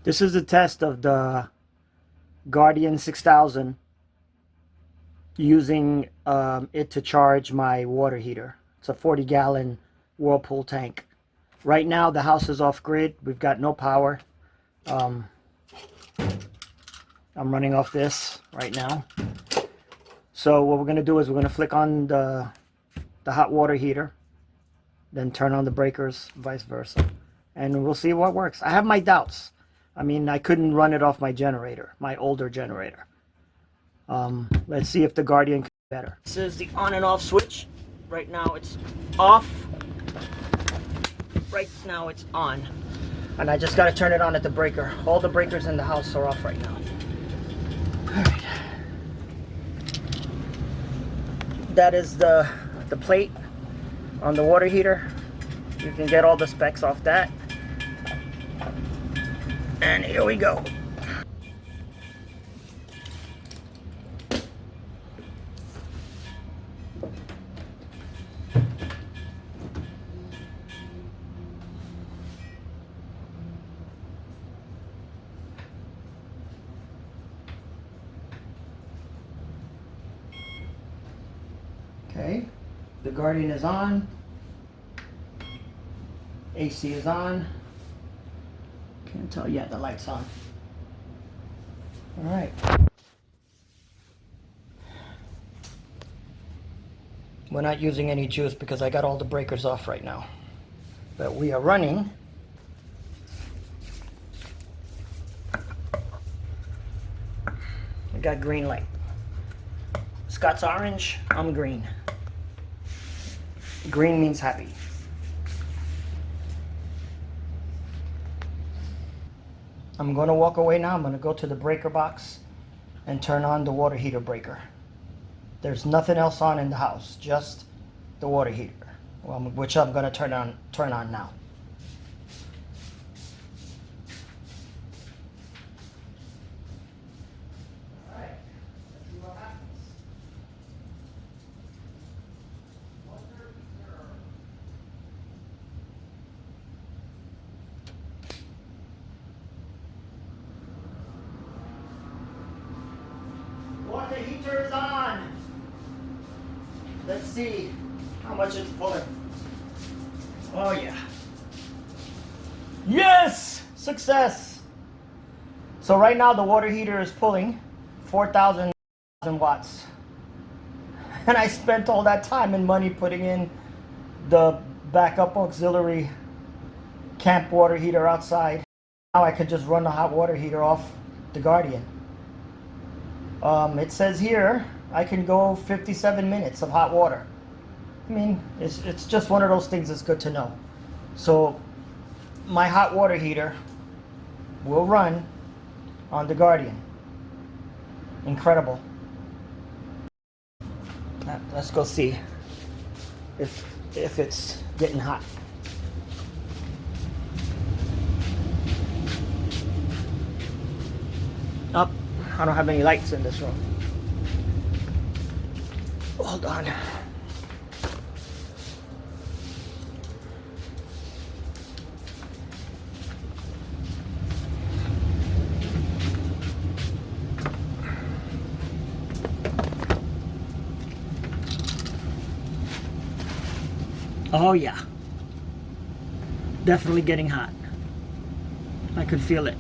This is the test of the Guardian 6000 using it to charge my water heater. It's a 40-gallon Whirlpool tank. Right now the house is off grid. We've got no power. I'm running off this right now. So what we're going to do is we're going to flick on the hot water heater, then turn on the breakers, vice versa. And we'll see what works. I have my doubts. I mean, I couldn't run it off my generator, my older generator. Let's see if the Guardian can be better. This is the on and off switch. Right now it's off. Right now it's on. And I just got to turn it on at the breaker. All the breakers in the house are off right now. All right. That is the plate on the water heater. You can get all the specs off that. And here we go. Okay, the Guardian is on. AC is on. Can't tell yet, the light's on. All right. We're not using any juice because I got all the breakers off right now. But we are running. We got green light. Scott's orange, I'm green. Green means happy. I'm going to walk away now. I'm going to go to the breaker box and turn on the water heater breaker. There's nothing else on in the house, just the water heater, which I'm going to turn on now. All right, let's see what happens. Water heater is on. Let's see how much it's pulling. Oh yeah. Yes! Success! So right now the water heater is pulling 4,000 watts. And I spent all that time and money putting in the backup auxiliary camp water heater outside. Now I could just run the hot water heater off the Guardian. It says here I can go 57 minutes of hot water. I mean, it's just one of those things that's good to know. So my hot water heater will run on the Guardian. Incredible. Let's go see if it's getting hot. Up. I don't have any lights in this room. Hold on. Oh yeah. Definitely getting hot. I could feel it.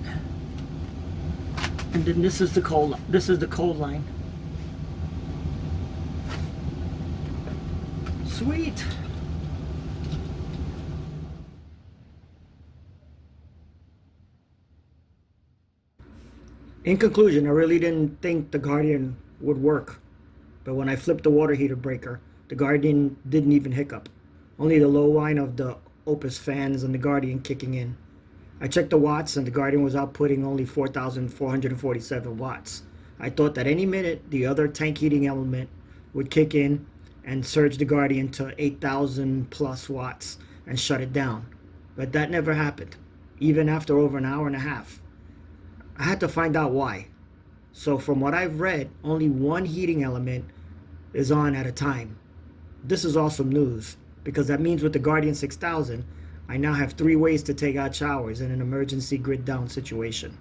And then this is the cold line. Sweet. In conclusion, I really didn't think the Guardian would work. But when I flipped the water heater breaker, the Guardian didn't even hiccup. Only the low line of the Opus fans and the Guardian kicking in. I checked the watts and the Guardian was outputting only 4,447 watts. I thought that any minute the other tank heating element would kick in and surge the Guardian to 8,000 plus watts and shut it down. But that never happened, even after over an hour and a half. I had to find out why. So from what I've read, only one heating element is on at a time. This is awesome news because that means with the Guardian 6000, I now have 3 ways to take hot showers in an emergency grid down situation.